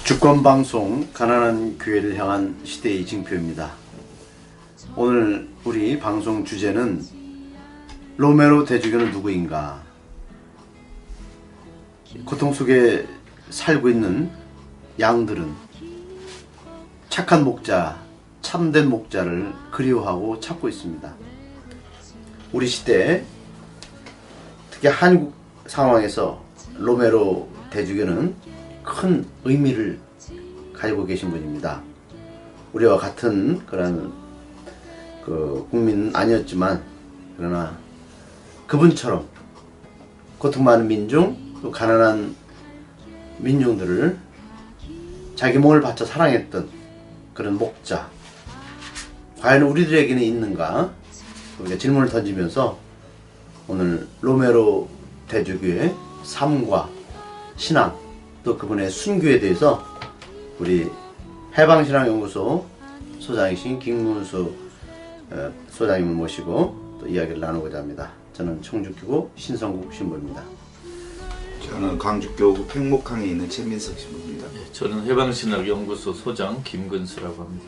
주권방송 가난한 교회를 향한 시대의 징표입니다. 오늘 우리 방송 주제는 로메로 대주교는 누구인가? 고통 속에 살고 있는 양들은 착한 목자, 참된 목자를 그리워하고 찾고 있습니다. 우리 시대, 특히 한국 상황에서 로메로 대주교는 큰 의미를 가지고 계신 분입니다. 우리와 같은 그런 국민은 아니었지만, 그러나 그분처럼 고통 많은 민중, 또 가난한 민중들을 자기 몸을 바쳐 사랑했던 그런 목자, 과연 우리들에게는 있는가? 우리가 질문을 던지면서 오늘 로메로 대주교의 삶과 신앙, 또 그분의 순교에 대해서 우리 해방신앙연구소 소장이신 김근수 소장님을 모시고 또 이야기를 나누고자 합니다. 저는 청주교구 신성국 신부입니다. 저는 광주교구 팽목항에 있는 최민석 신부입니다. 네, 저는 해방신학연구소 소장 김근수라고 합니다.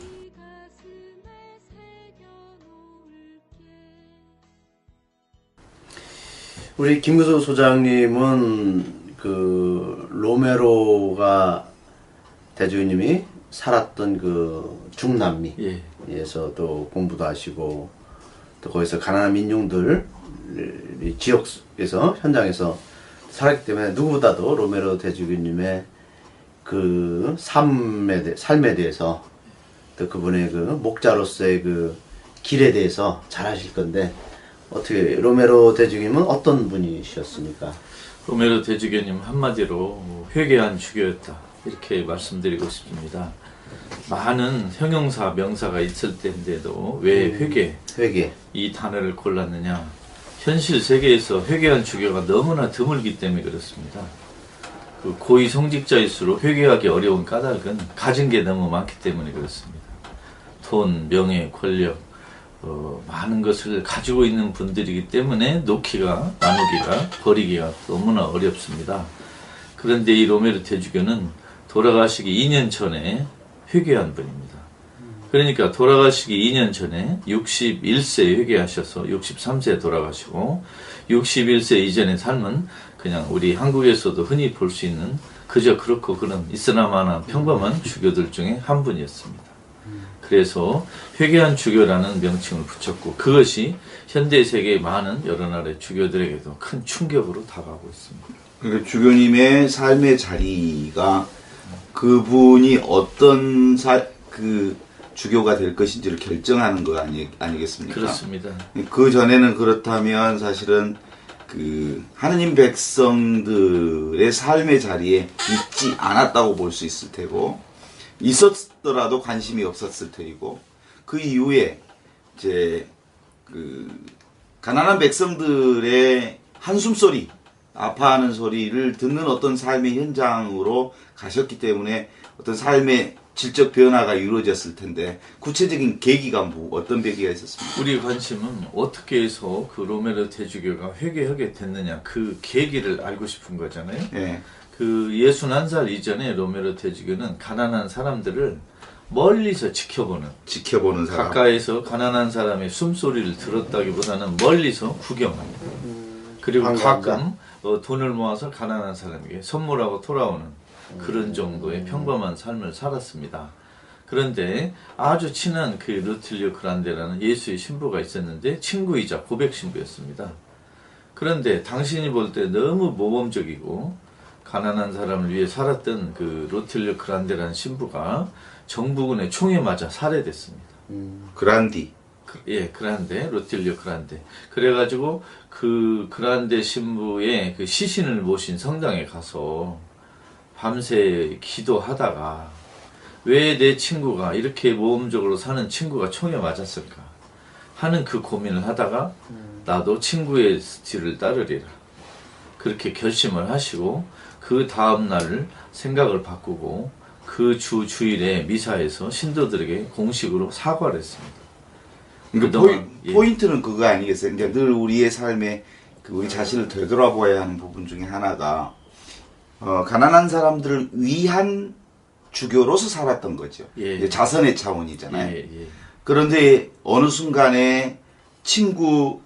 우리 김근수 소장님은 그 로메로가 대주교님이 살았던 그 중남미에서도 공부도 하시고, 또 거기서 가난한 민중들 지역에서 현장에서 살았기 때문에 누구보다도 로메로 대주교님의 그 삶에 대해서, 또 그분의 그 목자로서의 그 길에 대해서 잘 아실 건데, 어떻게 로메로 대주교님은 어떤 분이셨습니까? 로메로 대주교님 한마디로 회개한 주교였다, 이렇게 말씀드리고 싶습니다. 많은 형용사, 명사가 있을 때인데도 왜 회개 이 단어를 골랐느냐? 현실 세계에서 회개한 주교가 너무나 드물기 때문에 그렇습니다. 그 고위 성직자일수록 회개하기 어려운 까닭은 가진 게 너무 많기 때문에 그렇습니다. 돈, 명예, 권력, 많은 것을 가지고 있는 분들이기 때문에 놓기가, 나누기가, 버리기가 너무나 어렵습니다. 그런데 이 로메로 대주교는 돌아가시기 2년 전에 회개한 분입니다. 그러니까 돌아가시기 2년 전에 61세에 회개하셔서 63세에 돌아가시고, 61세 이전의 삶은 그냥 우리 한국에서도 흔히 볼 수 있는 그저 그렇고 그런 있으나마나 평범한 주교들 중에 한 분이었습니다. 그래서 회개한 주교라는 명칭을 붙였고, 그것이 현대 세계의 많은 여러 나라의 주교들에게도 큰 충격으로 다가오고 있습니다. 그러니까 주교님의 삶의 자리가 그분이 어떤 주교가 될 것인지를 결정하는 거 아니겠습니까? 그렇습니다. 그 전에는 그렇다면 사실은 그 하느님 백성들의 삶의 자리에 있지 않았다고 볼 수 있을 테고, 있었더라도 관심이 없었을 테이고, 그 이후에 이제 그 가난한 백성들의 한숨 소리, 아파하는 소리를 듣는 어떤 삶의 현장으로 가셨기 때문에 어떤 삶의 질적 변화가 이루어졌을 텐데, 구체적인 계기가 어떤 계기가 있었습니까? 우리 관심은 어떻게 해서 그 로메로 대주교가 회개하게 됐느냐, 그 계기를 알고 싶은 거잖아요. 네. 그 61살 이전에 로메로 대주교는 가난한 사람들을 멀리서 지켜보는 사람. 가까이서 가난한 사람의 숨소리를 들었다기보다는 멀리서 구경합니다. 그리고 가끔 돈을 모아서 가난한 사람에게 선물하고 돌아오는 그런 정도의 평범한 삶을 살았습니다. 그런데 아주 친한 그 루틸리오 그란데라는 예수의 신부가 있었는데, 친구이자 고백 신부였습니다. 그런데 당신이 볼 때 너무 모범적이고 가난한 사람을 위해 살았던 그 루틸리오 그란데라는 신부가 정부군의 총에 맞아 살해됐습니다. 그란디. 예, 그란데, 루틸리오 그란데. 그래가지고 그 그란데 신부의 그 시신을 모신 성당에 가서 밤새 기도하다가, 왜 내 친구가, 이렇게 모범적으로 사는 친구가 총에 맞았을까 하는 그 고민을 하다가 나도 친구의 뒤를 따르리라, 그렇게 결심을 하시고, 그 다음날 생각을 바꾸고 그 주일에 미사에서 신도들에게 공식으로 사과를 했습니다. 그러니까 포인트는 그거 아니겠어요? 그러니까 늘 우리의 삶에 우리 자신을 되돌아보아야 하는 부분 중에 하나가, 가난한 사람들을 위한 주교로서 살았던 거죠. 예. 이제 자선의 차원이잖아요. 예, 예. 그런데 어느 순간에 친구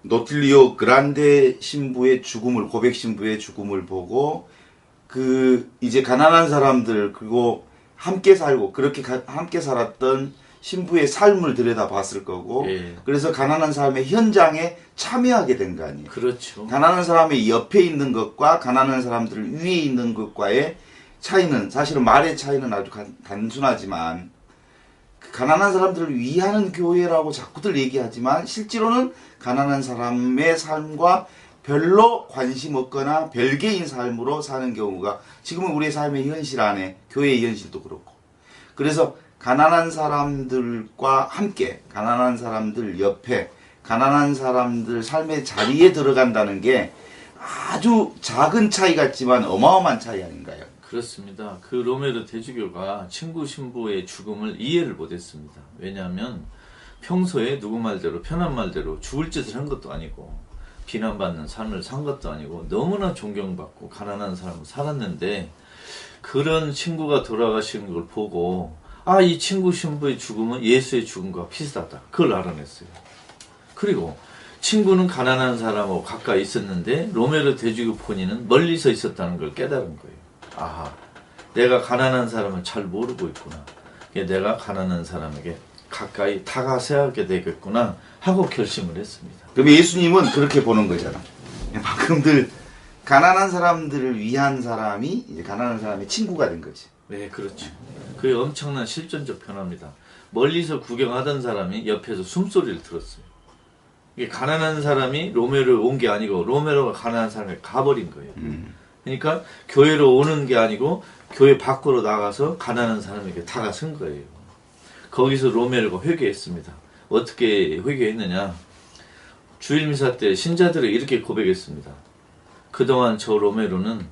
노틸리오 그란데 신부의 죽음을, 고백 신부의 죽음을 보고 이제 가난한 사람들, 그리고 함께 살고 그렇게 함께 살았던 신부의 삶을 들여다봤을 거고, 예. 그래서 가난한 사람의 현장에 참여하게 된 거 아니에요. 그렇죠. 가난한 사람의 옆에 있는 것과 가난한 사람들 위에 있는 것과의 차이는, 사실은 말의 차이는 아주 단순하지만, 가난한 사람들을 위하는 교회라고 자꾸들 얘기하지만 실제로는 가난한 사람의 삶과 별로 관심 없거나 별개인 삶으로 사는 경우가 지금은 우리의 삶의 현실 안에, 교회의 현실도 그렇고, 그래서 가난한 사람들과 함께, 가난한 사람들 옆에, 가난한 사람들 삶의 자리에 들어간다는 게 아주 작은 차이 같지만 어마어마한 차이 아닌가요? 그렇습니다. 그 로메로 대주교가 친구 신부의 죽음을 이해를 못했습니다. 왜냐하면 평소에 누구 말대로, 편한 말대로 죽을 짓을 한 것도 아니고 비난받는 삶을 산 것도 아니고 너무나 존경받고 가난한 삶을 살았는데, 그런 친구가 돌아가시는 걸 보고 이 친구 신부의 죽음은 예수의 죽음과 비슷하다. 그걸 알아냈어요. 그리고 친구는 가난한 사람하고 가까이 있었는데 로메로 대주교 본인은 멀리서 있었다는 걸 깨달은 거예요. 내가 가난한 사람을 잘 모르고 있구나. 내가 가난한 사람에게 가까이 다가서야게 되겠구나 하고 결심을 했습니다. 그럼 예수님은 그렇게 보는 거잖아. 방금들 가난한 사람들을 위한 사람이 이제 가난한 사람의 친구가 된 거지. 네, 그렇죠. 그게 엄청난 실존적 변화입니다. 멀리서 구경하던 사람이 옆에서 숨소리를 들었어요. 이게 가난한 사람이 로메로에 온 게 아니고 로메로가 가난한 사람에 가버린 거예요. 그러니까 교회로 오는 게 아니고 교회 밖으로 나가서 가난한 사람에게 다가선 거예요. 거기서 로메로가 회개했습니다. 어떻게 회개했느냐? 주일미사 때 신자들에게 이렇게 고백했습니다. 그동안 저 로메로는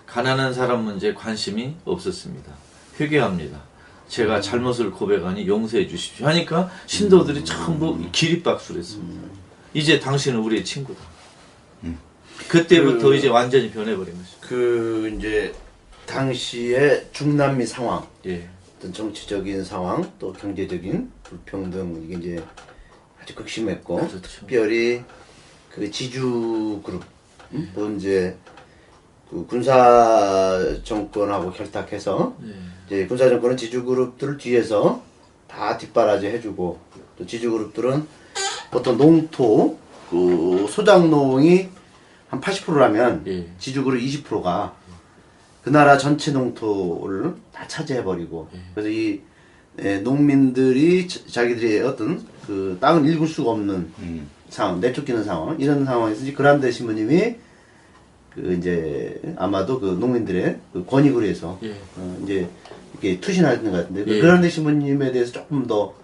가난한 사람 문제에 관심이 없었습니다. 회개합니다. 제가 잘못을 고백하니 용서해 주십시오 하니까 신도들이 전부 기립박수를 했습니다. 이제 당신은 우리의 친구다. 그때부터 이제 완전히 변해버린 것이죠. 이제 당시의 중남미 상황, 예. 어떤 정치적인 상황, 또 경제적인 불평등, 이게 이제 아주 극심했고, 그렇죠. 특별히 그 지주 그룹, 또 이제 그 군사 정권하고 결탁해서, 이제 군사 정권은 지주 그룹들을 뒤에서 다 뒷바라지 해주고, 또 지주 그룹들은 보통 농토, 그 소작농이 한 80%라면 예. 지주그룹 20%가 그 나라 전체 농토를 다 차지해버리고, 그래서 이 농민들이 자기들의 어떤 그 땅을 읽을 수가 없는 상황, 내쫓기는 상황, 이런 상황에서 이제 그란데 신부님이 그 이제 아마도 그 농민들의 그 권익을 위해서 이제 이렇게 투신하는 것 같은데, 그 그란데 신부님에 대해서 조금 더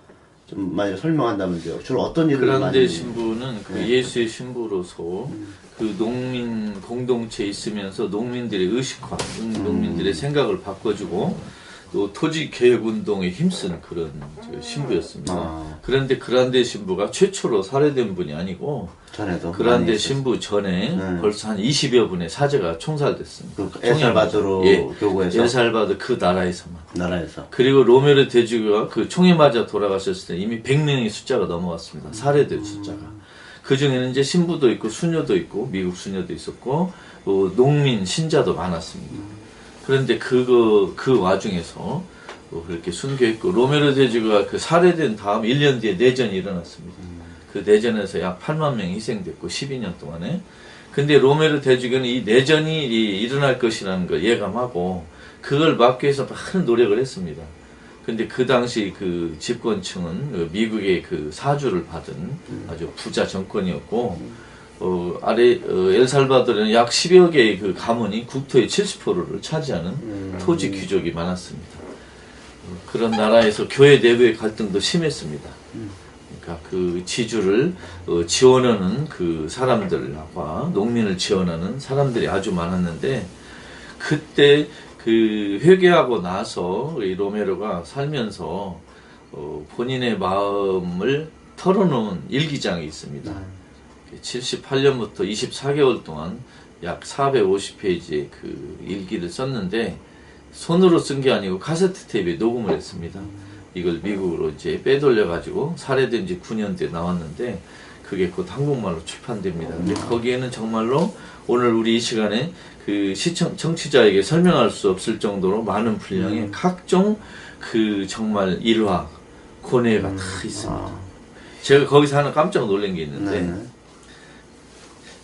좀 많이 설명한다면서요. 주로 어떤 일을 많이? 그란데 신부는 그 예수의 신부로서 그 농민 공동체에 있으면서 농민들의 의식화, 농민들의 생각을 바꿔주고 또 토지 개혁 운동에 힘쓴 그런 신부였습니다. 그런데 그란데 신부가 최초로 살해된 분이 아니고 전에도 그란데 신부 전에 벌써 한 20여 분의 사제가 총살됐습니다. 그 엘살바도르 교구에서, 엘살바도르 그 나라에서만. 나라에서. 그리고 로메로 대주교가 그 총에 맞아 돌아가셨을 때 이미 100명의 숫자가 넘어왔습니다. 살해된 숫자가. 그 중에는 이제 신부도 있고 수녀도 있고 미국 수녀도 있었고 농민 신자도 많았습니다. 그런데 그 와중에서 그렇게 순교했고, 로메로 대주교가 그 살해된 다음 1년 뒤에 내전이 일어났습니다. 그 내전에서 약 8만 명이 희생됐고 12년 동안에. 근데 로메로 대주교는 이 내전이 일어날 것이라는 걸 예감하고 그걸 막기 위해서 많은 노력을 했습니다. 근데 그 당시 그 집권층은 미국의 그 사주를 받은 아주 부자 정권이었고, 엘살바도르는 약 10여 개의 그 가문이 국토의 70%를 차지하는 토지 귀족이 많았습니다. 그런 나라에서 교회 내부의 갈등도 심했습니다. 그러니까 그 지주를 지원하는 그 사람들과 농민을 지원하는 사람들이 아주 많았는데, 그때 그 회개하고 나서 이 로메로가 살면서 본인의 마음을 털어놓은 일기장이 있습니다. 78년부터 24개월 동안 약 450페이지의 그 일기를 썼는데 손으로 쓴 게 아니고 카세트 테이프에 녹음을 했습니다. 이걸 미국으로 이제 빼돌려 가지고 살해된 지 9년째 나왔는데 그게 곧 한국말로 출판됩니다. 근데 거기에는 정말로 오늘 우리 이 시간에 그 청취자에게 설명할 수 없을 정도로 많은 분량의 각종 그 정말 일화, 고뇌가 다 있습니다. 제가 거기서 하나 깜짝 놀란 게 있는데 네.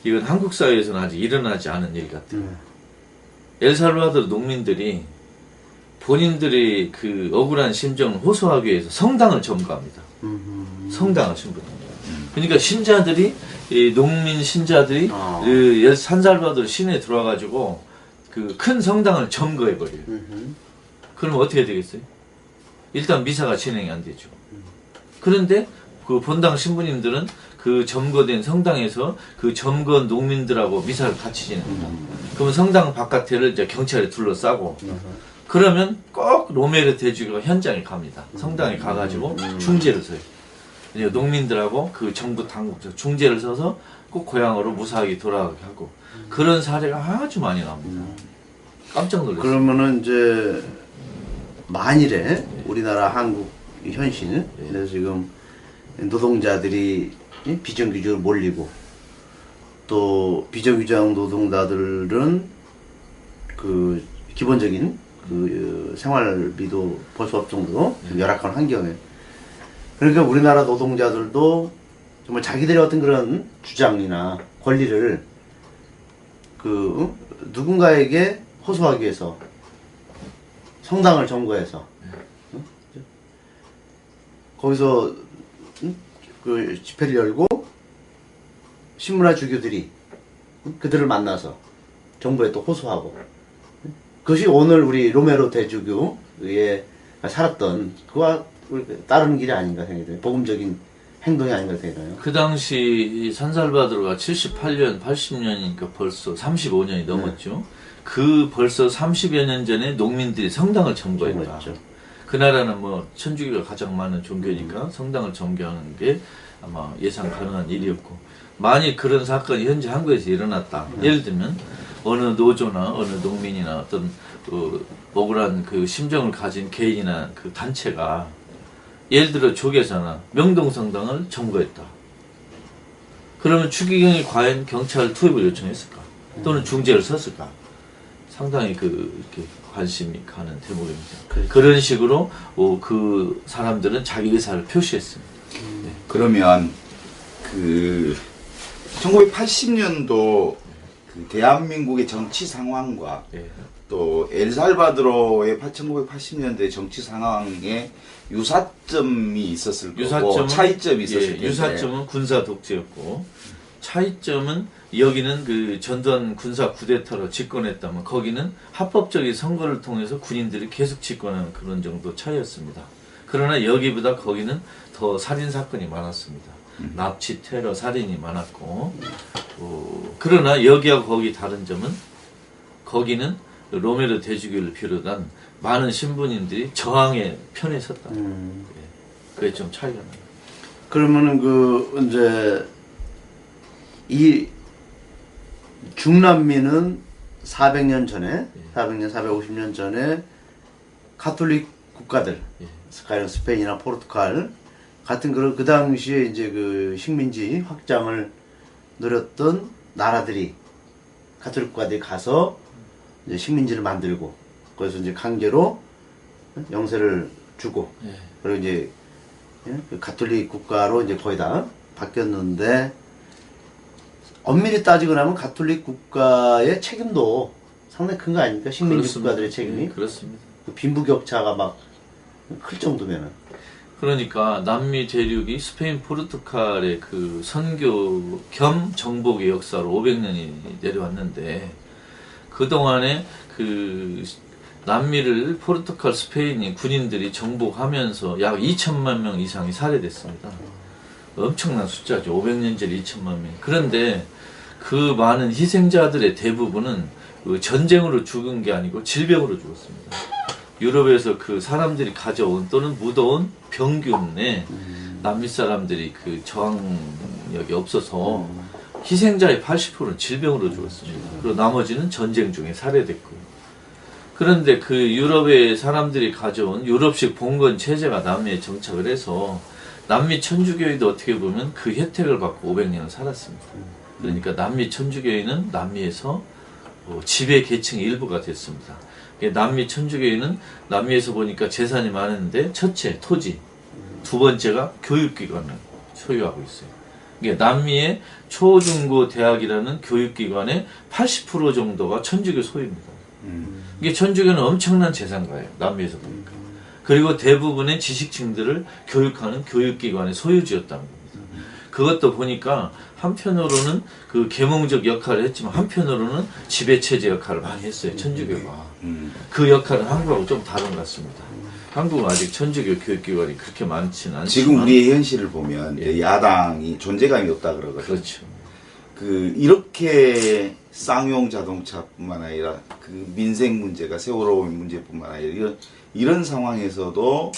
이건 한국 사회에서는 아직 일어나지 않은 일 같아요. 엘살바도르 농민들이 본인들의 그 억울한 심정을 호소하기 위해서 성당을 점거합니다. 성당을 점거합니다. 그러니까 신자들이 이 농민 신자들이 그 산살바도르 시내에 들어와가지고 그 큰 성당을 점거해 버려요. 그럼 어떻게 되겠어요? 일단 미사가 진행이 안 되죠. 그런데 그 본당 신부님들은 그 점거된 성당에서 그 점거한 농민들하고 미사를 같이 지냅니다. 그러면 성당 바깥에를 이제 경찰이 둘러싸고 그러면 꼭 로메르 대주교가 현장에 갑니다. 성당에 가가지고 중재를 서요. 이제 농민들하고 그 정부 당국자 중재를 서서 꼭 고향으로 무사하게 돌아가게 하고 그런 사례가 아주 많이 나옵니다. 깜짝 놀랐어요. 그러면은 이제 만일에 우리나라 한국 현실 그래서 지금 노동자들이 비정규직으로 몰리고 또 비정규직 노동자들은 그 기본적인 그 생활비도 벌 수 없을 정도로 열악한 환경에 그러니까 우리나라 노동자들도 정말 자기들의 어떤 그런 주장이나 권리를 그 누군가에게 호소하기 위해서 성당을 점거해서 거기서 그 집회를 열고 신문화 주교들이 그들을 만나서 정부에 또 호소하고 그것이 오늘 우리 로메로 대주교의 살았던 그와 따르는 길이 아닌가 생각이 들어요. 복음적인 행동이 아닌가 생각해요. 그 당시 산살바도르가 78년, 80년이니까 벌써 35년이 넘었죠. 그 벌써 30여 년 전에 농민들이 성당을 점거했다. 그 나라는 뭐 천주교가 가장 많은 종교니까 성당을 점거하는 게 아마 예상 가능한 일이었고 만일 그런 사건이 현재 한국에서 일어났다. 예를 들면 어느 노조나 어느 농민이나 어떤 그 억울한 그 심정을 가진 개인이나 그 단체가 예를 들어 조계사나 명동성당을 점거했다. 그러면 추기경이 과연 경찰 투입을 요청했을까? 또는 중재를 섰을까? 상당히 그 이렇게 관심이 가는 대목입니다. 그런 식으로 그 사람들은 자기 의사를 표시했습니다. 네. 그러면 그 1980년도 그 대한민국의 정치 상황과 네. 또 엘살바도르의 1980년대 정치 상황에 유사점이 있었을 거고 차이점이 있었을 텐데 유사점은 군사 독재였고 차이점은 여기는 그 전두환 군사 쿠데타로 집권했다면 거기는 합법적인 선거를 통해서 군인들이 계속 집권하는 그런 정도 차이였습니다. 그러나 여기보다 거기는 더 살인 사건이 많았습니다. 납치, 테러, 살인이 많았고 그러나 여기하고 거기 다른 점은 거기는 로메르 대주교를 비롯한 많은 신부님들이 저항의 편에 섰다. 그게 좀 차이가 나요. 그러면은 그 이제 이 중남미는 400년 전에 450년 전에 가톨릭 국가들 스페인이나 포르투갈 같은 그 당시에 이제 그 식민지 확장을 노렸던 나라들이 가톨릭 국가들이 가서 이제 식민지를 만들고 거기서 이제 강제로 영세를 주고 그리고 이제 그 가톨릭 국가로 이제 거의 다 바뀌었는데 엄밀히 따지고 나면 가톨릭 국가의 책임도 상당히 큰 거 아닙니까? 식민지 그렇습니다. 국가들의 책임이. 그렇습니다. 그 빈부격차가 막 클 정도면은. 그러니까 남미 대륙이 스페인 포르투갈의 그 선교 겸 정복의 역사로 500년이 내려왔는데 그동안에 그 남미를 포르투갈 스페인이 군인들이 정복하면서 약 2천만 명 이상이 살해됐습니다. 엄청난 숫자죠. 500년 전 2천만 명. 그런데 그 많은 희생자들의 대부분은 그 전쟁으로 죽은 게 아니고 질병으로 죽었습니다. 유럽에서 그 사람들이 가져온 또는 묻어온 병균에 남미 사람들이 그 저항력이 없어서 희생자의 80%는 질병으로 죽었습니다. 그리고 나머지는 전쟁 중에 살해됐고요. 그런데 그 유럽의 사람들이 가져온 유럽식 봉건 체제가 남미에 정착을 해서 남미 천주교회도 어떻게 보면 그 혜택을 받고 500년을 살았습니다. 그러니까 남미 천주교회는 남미에서 지배 계층의 일부가 됐습니다. 남미 천주교회는 남미에서 보니까 재산이 많은데 첫째 토지, 두 번째가 교육기관을 소유하고 있어요. 이게 남미의 초중고 대학이라는 교육기관의 80% 정도가 천주교 소유입니다. 이게 천주교는 엄청난 재산가예요. 남미에서 보니까. 그리고 대부분의 지식층들을 교육하는 교육기관의 소유지였다는 겁니다. 그것도 보니까 한편으로는 그 계몽적 역할을 했지만 한편으로는 지배체제 역할을 많이 했어요. 천주교가. 그 역할은 한국하고 좀 다른 것 같습니다. 한국은 아직 천주교 교육기관이 그렇게 많지는 않지만 지금 우리의 현실을 보면 야당이 존재감이 없다 그러거든요. 그렇죠. 이렇게 쌍용 자동차뿐만 아니라 그 민생 문제가 세월호 문제뿐만 아니라 이런 상황에서도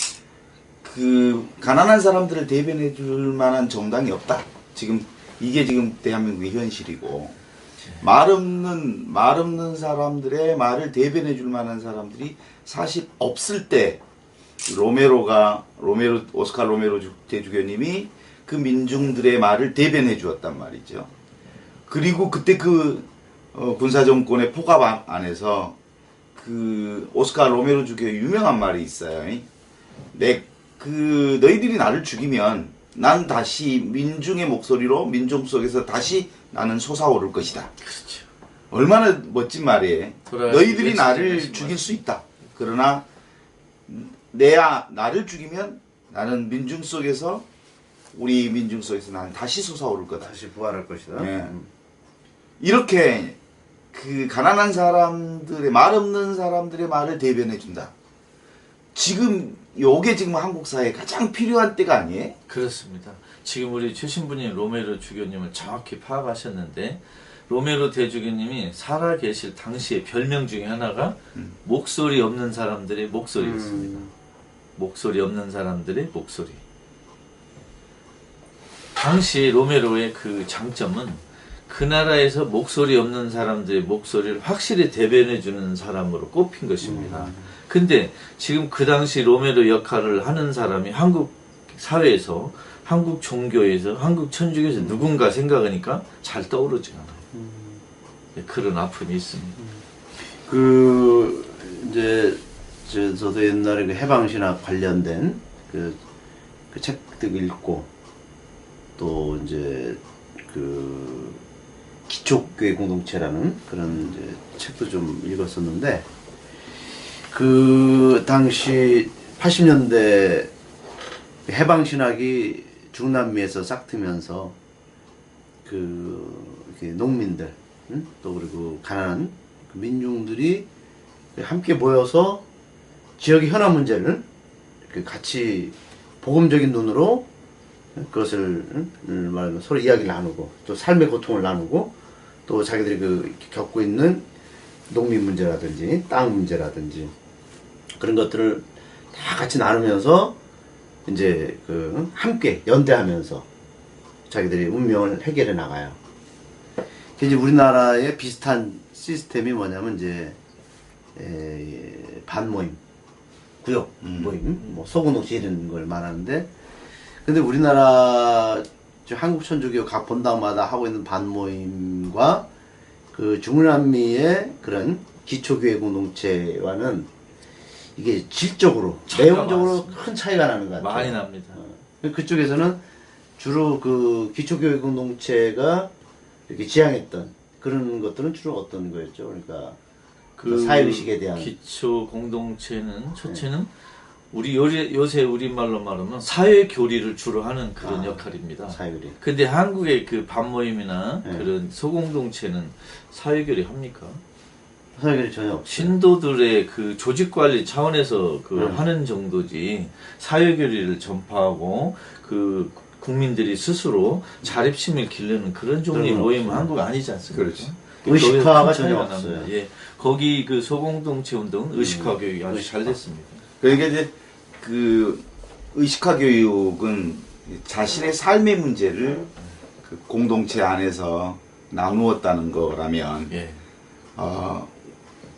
그 가난한 사람들을 대변해 줄 만한 정당이 없다. 이게 지금 대한민국의 현실이고 말 없는 사람들의 말을 대변해 줄 만한 사람들이 사실 없을 때 오스카 로메로 대주교님이 그 민중들의 말을 대변해 주었단 말이죠. 그리고 그때 군사정권의 포갑 안에서 그 오스카 로메로 주교의 유명한 말이 있어요. 너희들이 나를 죽이면 난 다시 민중의 목소리로 민중 속에서 다시 나는 솟아오를 것이다. 그렇죠. 얼마나 멋진 말이에요. 너희들이 나를 죽일 수 있다. 그러나 나를 죽이면 나는 민중 속에서 우리 민중 속에서 나는 다시 솟아오를 거다. 다시 부활할 것이다. 네. 이렇게 그 가난한 사람들의 말 없는 사람들의 말을 대변해 준다. 요게 지금 한국 사회에 가장 필요한 때가 아니에요? 그렇습니다. 지금 우리 최신부님 로메로 주교님을 정확히 파악하셨는데 로메로 대주교님이 살아계실 당시의 별명 중에 하나가 목소리 없는 사람들의 목소리였습니다. 목소리 없는 사람들의 목소리. 당시 로메로의 그 장점은 그 나라에서 목소리 없는 사람들의 목소리를 확실히 대변해주는 사람으로 꼽힌 것입니다. 근데 지금 그 당시 로메로 역할을 하는 사람이 한국 사회에서, 한국 종교에서, 한국 천주교에서 누군가 생각하니까 잘 떠오르지 않아요. 그런 아픔이 있습니다. 이제 저도 옛날에 그 해방신학 관련된 그 책들 읽고 또 이제 그 기초교회 공동체라는 그런 이제 책도 좀 읽었었는데 그 당시 80년대 해방신학이 중남미에서 싹트면서 이렇게 농민들 또 그리고 가난한 민중들이 함께 모여서 지역의 현안 문제를 이렇게 같이 복음적인 눈으로 그것을 말하면 서로 이야기를 나누고 또 삶의 고통을 나누고 또 자기들이 겪고 있는 농민 문제라든지 땅 문제라든지 그런 것들을 다 같이 나누면서 이제 함께 연대하면서 자기들이 운명을 해결해 나가요. 이제 우리나라의 비슷한 시스템이 뭐냐면 이제 반모임, 구역 모임, 뭐 소공동체 이런 걸 말하는데, 근데 우리나라 한국 천주교 각 본당마다 하고 있는 반모임과 그 중남미의 그런 기초교회 공동체와는 이게 질적으로, 내용적으로 큰 차이가 나는 것 같아요. 많이 납니다. 그쪽에서는 주로 그 기초교회 공동체가 이렇게 지향했던 그런 것들은 주로 어떤 거였죠? 그러니까 그 사회의식에 대한 기초 공동체는 첫째는 우리 요새 우리말로 말하면 사회교리를 주로 하는 그런 역할입니다. 사회교리. 근데 한국의 그 반모임이나 그런 소공동체는 사회교리 합니까? 사회교리 전혀 없어요. 신도들의 그 조직관리 차원에서 하는 정도지 사회교리를 전파하고 그 국민들이 스스로 자립심을 기르는 그런 종류의 모임은 한국 아니지 않습니까? 그렇지. 의식화가 전혀 없어요. 예, 거기 그 소공동체 운동은 의식화 교육이 아주 잘 됐습니다. 그러니까 이제 그 의식화 교육은 자신의 삶의 문제를 그 공동체 안에서 나누었다는 거라면 예.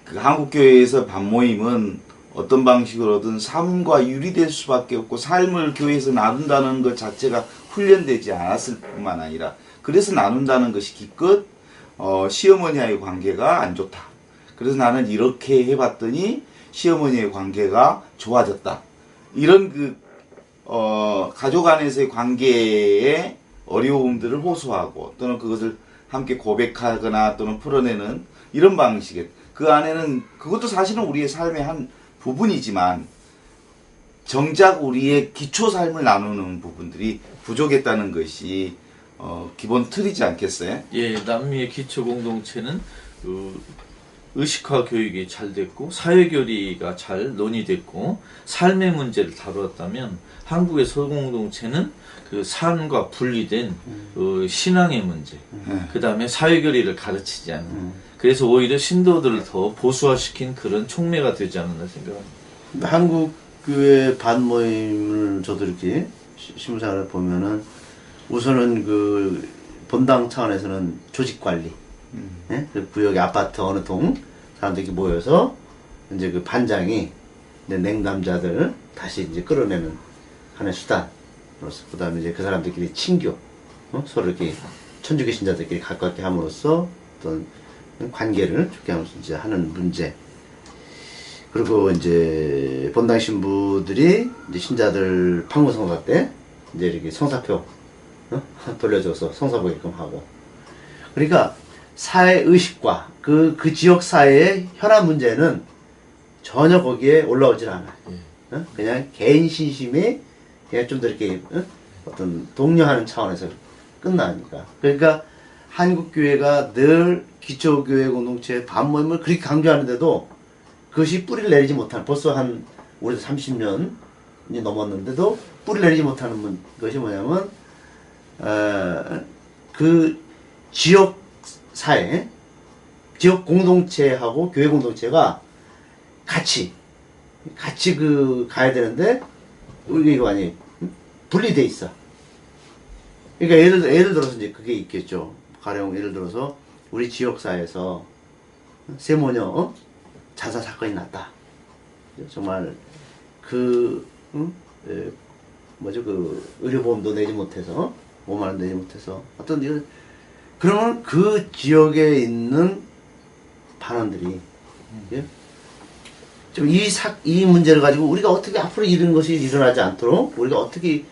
그 한국교회에서 반모임은 어떤 방식으로든 삶과 유리될 수밖에 없고 삶을 교회에서 나눈다는 것 자체가 훈련되지 않았을 뿐만 아니라 그래서 나눈다는 것이 기껏 시어머니와의 관계가 안 좋다. 그래서 나는 이렇게 해봤더니 시어머니의 관계가 좋아졌다. 이런 가족 안에서의 관계의 어려움들을 호소하고 또는 그것을 함께 고백하거나 또는 풀어내는 이런 방식의 그 안에는 그것도 사실은 우리의 삶의 한 부분이지만 정작 우리의 기초 삶을 나누는 부분들이 부족했다는 것이 기본 틀이지 않겠어요? 예, 남미의 기초 공동체는 의식화 교육이 잘 됐고 사회교리가 잘 논의됐고 삶의 문제를 다루었다면 한국의 소공동체는 그 삶과 분리된 신앙의 문제, 그 다음에 사회교리를 가르치지 않는, 그래서 오히려 신도들을 더 보수화시킨 그런 촉매가 되지 않았나 생각합니다. 한국 교회 반모임을 저도 이렇게 신문사를 보면은 우선은 그 본당 차원에서는 조직 관리, 예? 그 구역의 아파트 어느 동 사람들이 모여서 이제 그 반장이 이제 냉담자들 다시 이제 끌어내는 하나의 수단으로서, 그 다음에 이제 그 사람들끼리 친교, 서로 이렇게 천주교 신자들끼리 가깝게 함으로써 어떤 관계를 좋게 하면서 이제 하는 문제. 그리고 이제 본당 신부들이 이제 신자들 판문성사 때 이제 이렇게 성사표 돌려줘서 성사 보게끔 하고. 그러니까 사회 의식과 그 지역 사회의 혈압 문제는 전혀 거기에 올라오질 않아요. 그냥 개인 신심이 그냥 좀 더 이렇게 어떤 독려하는 차원에서 끝나니까. 그러니까 한국 교회가 늘 기초교회 공동체 반모임을 그렇게 강조하는데도 그것이 뿌리를 내리지 못하는, 벌써 한 우리도 30년이 넘었는데도 뿌리를 내리지 못하는 것이 뭐냐면 그 지역 사회, 지역 공동체하고 교회 공동체가 같이 가야 되는데 우리가 이거 아니 분리돼 있어. 그러니까 예를 들어서 이제 그게 있겠죠. 가령 예를 들어서 우리 지역사에서 세모녀 자살 사건이 났다. 정말 의료보험도 내지 못해서 5만 원 내지 못해서 어떤 일, 그러면 그 지역에 있는 반원들이 예? 좀 이 문제를 가지고 우리가 어떻게 앞으로 이런 것이 일어나지 않도록 우리가 어떻게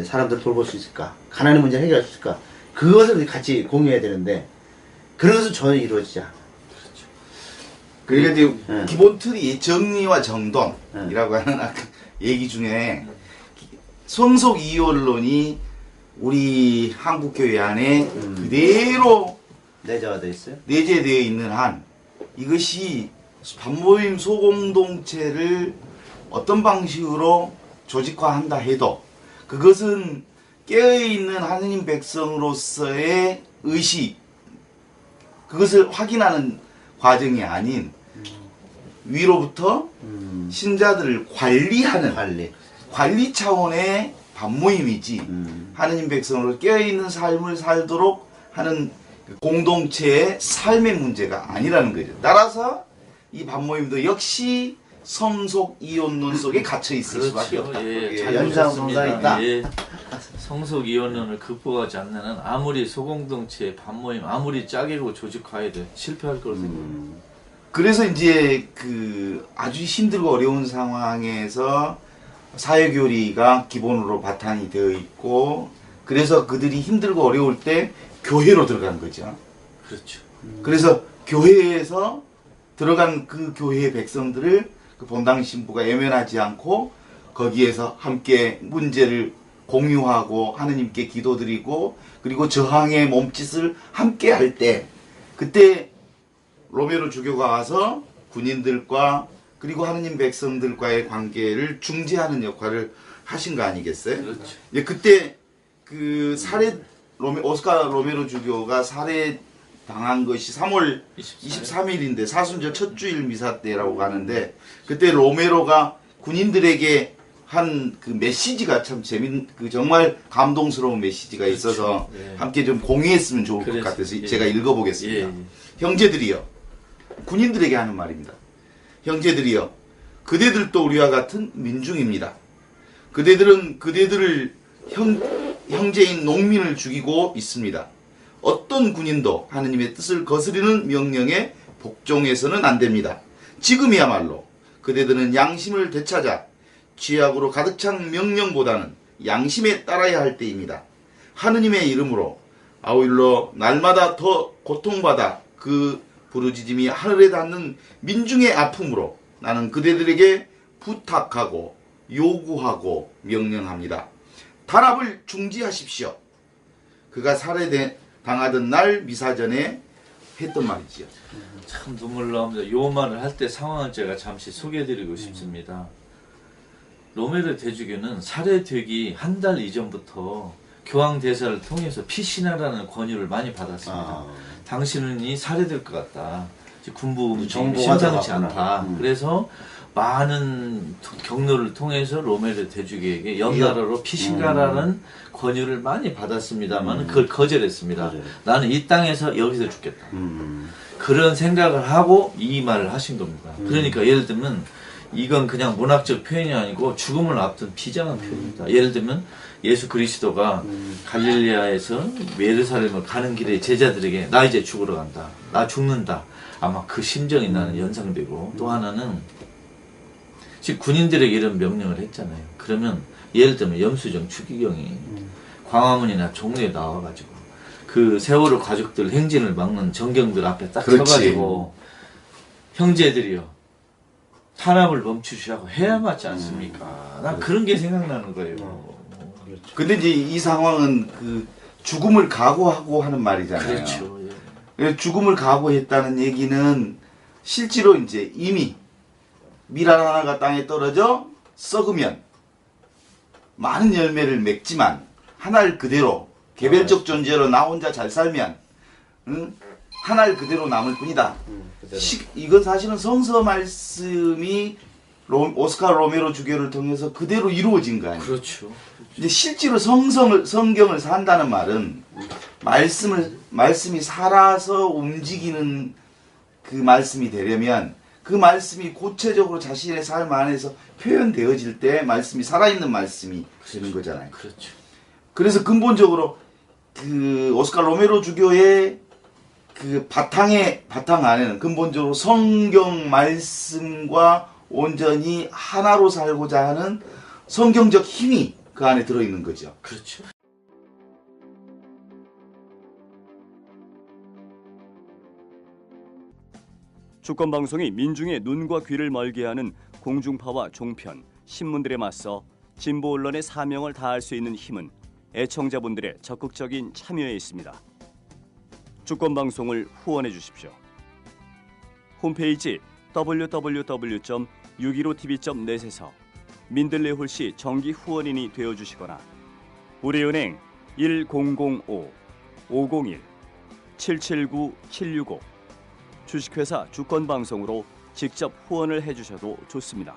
사람들을 돌볼 수 있을까? 가난의 문제를 해결할 수 있을까? 그것을 같이 공유해야 되는데 그런 것은 전혀 이루어지지 않아. 그러니까 이제 기본 틀이 정리와 정돈이라고 하는 아까 얘기 중에 성속 이원론이 우리 한국교회 안에 그대로 내재화되어 있어요? 내재되어 있는 한 이것이 반모임 소공동체를 어떤 방식으로 조직화한다 해도 그것은 깨어있는 하느님 백성으로서의 의식, 그것을 확인하는 과정이 아닌 위로부터 신자들을 관리하는 관리 차원의 반모임이지 하느님 백성으로 깨어있는 삶을 살도록 하는 공동체의 삶의 문제가 아니라는 거죠. 따라서 이 반모임도 역시 성속 이혼론 속에 갇혀 있을 수밖에 없다. 예, 잘 연상성상이 있다. 예, 성속 이혼론을 극복하지 않는 한 아무리 소공동체 반모임 아무리 짜게고 조직화해도 실패할 거로 생각합니다. 그래서 이제 아주 힘들고 어려운 상황에서 사회교리가 기본으로 바탕이 되어 있고, 그래서 그들이 힘들고 어려울 때 교회로 들어간 거죠. 그렇죠. 그래서 교회에서 들어간 그 교회의 백성들을 그 본당 신부가 외면하지 않고 거기에서 함께 문제를 공유하고 하느님께 기도드리고 그리고 저항의 몸짓을 함께 할 때, 그때 로메로 주교가 와서 군인들과 그리고 하느님 백성들과의 관계를 중재하는 역할을 하신 거 아니겠어요? 그렇죠. 예, 그때 그 오스카 로메로 주교가 살해 당한 것이 3월 23일인데 사순절 첫 주일 미사 때라고 하는데, 그때 로메로가 군인들에게 한 그 메시지가 참 그 정말 감동스러운 메시지가 있어서 예. 함께 좀 공유했으면 좋을 것 그래서, 같아서 예. 제가 읽어보겠습니다. 예, 예. 형제들이여, 군인들에게 하는 말입니다. 형제들이여, 그대들도 우리와 같은 민중입니다. 그대들은 그대들을 형제인 농민을 죽이고 있습니다. 어떤 군인도 하느님의 뜻을 거스르는 명령에 복종해서는 안 됩니다. 지금이야말로 그대들은 양심을 되찾아 죄악으로 가득 찬 명령보다는 양심에 따라야 할 때입니다. 하느님의 이름으로 아울러 날마다 더 고통받아 그 부르짖음이 하늘에 닿는 민중의 아픔으로 나는 그대들에게 부탁하고 요구하고 명령합니다. 단합을 중지하십시오. 그가 살해당하던 날 미사전에 했던 말이지요. 참 눈물 나옵니다. 요 말을 할 때 상황을 제가 잠시 소개해드리고 싶습니다. 로메로 대주교는 살해되기 한 달 이전부터 교황 대사를 통해서 피신하라는 권유를 많이 받았습니다. 당신은 이 살해될 것 같다. 군부 움직임이 심상치 않다. 그래서 많은 경로를 통해서 로메로 대주교에게 연나라로 피신가라는 권유를 많이 받았습니다만 그걸 거절했습니다. 나는 이 땅에서 여기서 죽겠다. 그런 생각을 하고 이 말을 하신 겁니다. 그러니까 예를 들면 이건 그냥 문학적 표현이 아니고 죽음을 앞둔 비장한 표현입니다. 예를 들면 예수 그리스도가 갈릴리아에서 예루살렘을 가는 길에 제자들에게 나 이제 죽으러 간다. 나 죽는다. 아마 그 심정이 나는 연상되고 또 하나는 즉 군인들에게 이런 명령을 했잖아요. 그러면 예를 들면 염수정 추기경이 광화문이나 종로에 나와가지고 그 세월호 가족들 행진을 막는 정경들 앞에 딱 서가지고 형제들이요 탄압을 멈추시라고 해야 맞지 않습니까? 난 그런 게 생각나는 거예요. 근데 이제 이 상황은 그 죽음을 각오하고 하는 말이잖아요. 그렇죠. 예. 죽음을 각오했다는 얘기는 실제로 이제 이미 밀 하나가 땅에 떨어져 썩으면 많은 열매를 맺지만 하나를 그대로 개별적 존재로 나 혼자 잘 살면 하나를 그대로 남을 뿐이다. 이건 사실은 성서 말씀이 오스카 로메로 주교를 통해서 그대로 이루어진 거 아니에요. 그렇죠. 근데 실제로 성경을 산다는 말은 말씀이 살아서 움직이는 그 말씀이 되려면 그 말씀이 구체적으로 자신의 삶 안에서 표현되어질 때 말씀이 살아있는 말씀이 되는 거잖아요. 그렇죠. 그래서 근본적으로 그 오스카 로메로 주교의 그 바탕 안에는 근본적으로 성경 말씀과 온전히 하나로 살고자 하는 성경적 힘이 그 안에 들어있는 거죠. 그렇죠. 주권방송이 민중의 눈과 귀를 멀게 하는 공중파와 종편, 신문들에 맞서 진보 언론의 사명을 다할 수 있는 힘은 애청자분들의 적극적인 참여에 있습니다. 주권방송을 후원해 주십시오. 홈페이지 www.615tv.net에서 민들레 홀씨 정기 후원인이 되어주시거나 우리은행 1005-501-779-765 주식회사 주권방송으로 직접 후원을 해주셔도 좋습니다.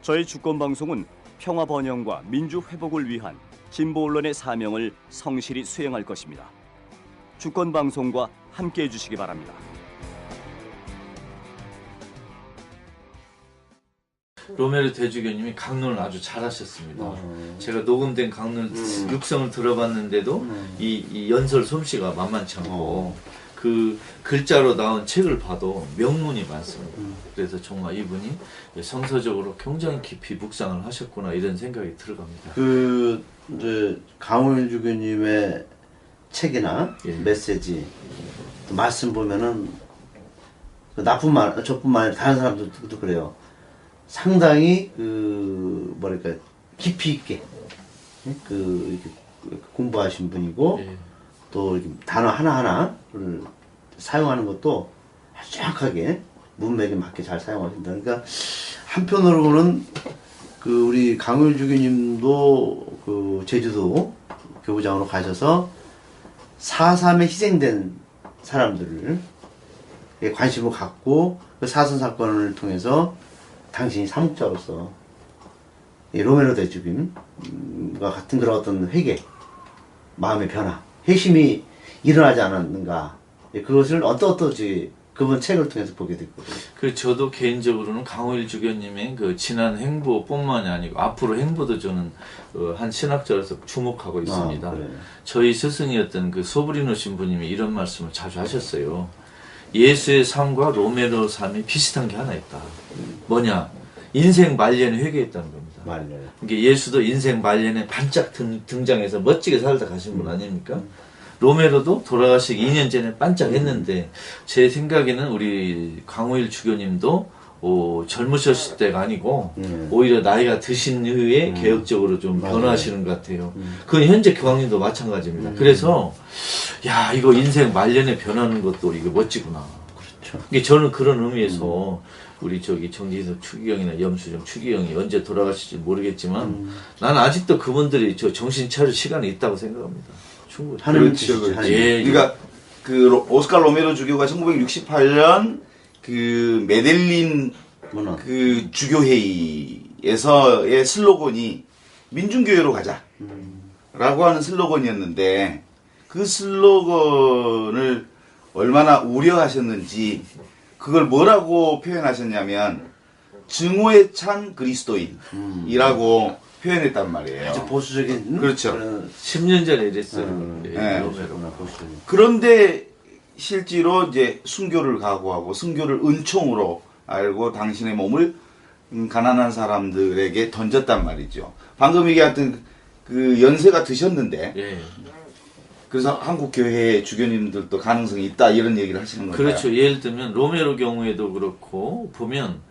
저희 주권방송은 평화 번영과 민주 회복을 위한 진보 언론의 사명을 성실히 수행할 것입니다. 주권방송과 함께해 주시기 바랍니다. 로메로 대주교님이 강론을 아주 잘하셨습니다. 제가 녹음된 강론 육성을 들어봤는데도 이 연설 솜씨가 만만치 않고 그 글자로 나온 책을 봐도 명문이 많습니다. 그래서 정말 이분이 성서적으로 굉장히 깊이 묵상을 하셨구나 이런 생각이 들어갑니다. 그 이제 강훈 주교님의 책이나 메시지 말씀 보면은 나뿐만 저뿐만 아니라 다른 사람들도 그래요. 상당히 그 뭐랄까 깊이 있게 그 이렇게 공부하신 분이고 또 이렇게 단어 하나하나를 사용하는 것도 아주 정확하게 문맥에 맞게 잘 사용하신다. 그러니까 한편으로 보는 그 우리 강율 주교님도 그 제주도 교부장으로 가셔서 4.3에 희생된 사람들을 관심을 갖고 그 사선 사건을 통해서 당신이 사목자로서 이 로메로 대주김과 같은 그런 어떤 회개, 마음의 변화, 회심이 일어나지 않았는가. 그것을 어떠어떠지 그분 책을 통해서 보게 됐거든요. 그 저도 개인적으로는 강호일 주교님의 그 지난 행보뿐만이 아니고 앞으로 행보도 저는 한 신학자로서 주목하고 있습니다. 그래요. 저희 스승이었던 그 소브리노 신부님이 이런 말씀을 자주 하셨어요. 예수의 삶과 로메로 삶이 비슷한 게 하나 있다. 뭐냐? 인생 말년에 회개했다는 겁니다. 말려요. 그러니까 예수도 인생 말년에 반짝 등장해서 멋지게 살다 가신 분 아닙니까? 로메로도 돌아가시기 2년 전에 반짝했는데 제 생각에는 우리 강호일 주교님도 젊으셨을 때가 아니고 오히려 나이가 드신 후에 개혁적으로 좀 변화하시는 것 같아요. 그건 현재 교황님도 마찬가지입니다. 그래서 야 이거 인생 말년에 변하는 것도 이거 멋지구나. 그렇죠. 이게 저는 그런 의미에서 우리 저기 정진석 추기경이나 염수정 추기경이 언제 돌아가실지 모르겠지만 나는 아직도 그분들이 저 정신 차릴 시간이 있다고 생각합니다. 충분히. 하나님 그렇죠, 뜻이지, 그렇죠. 하나님. 예, 그러니까 그 오스카 로메로 주교가 1968년 그 메델린 문화. 그 주교회의에서의 슬로건이 민중교회로 가자 라고 하는 슬로건이었는데 그 슬로건을 얼마나 우려하셨는지 그걸 뭐라고 표현하셨냐면 증오에 찬 그리스도인이라고 표현했단 말이에요. 아주 보수적인 그렇죠. 그런 10년 전에 이랬어요. 예, 네. 로메로. 보수적인. 그런데 실제로 이제 순교를 각오하고 순교를 은총으로 알고 당신의 몸을 가난한 사람들에게 던졌단 말이죠. 방금 얘기했던 그 연세가 드셨는데 예. 그래서 한국 교회 주교님들도 가능성이 있다 이런 얘기를 하시는 거예요. 그렇죠. 예를 들면 로메로 경우에도 그렇고 보면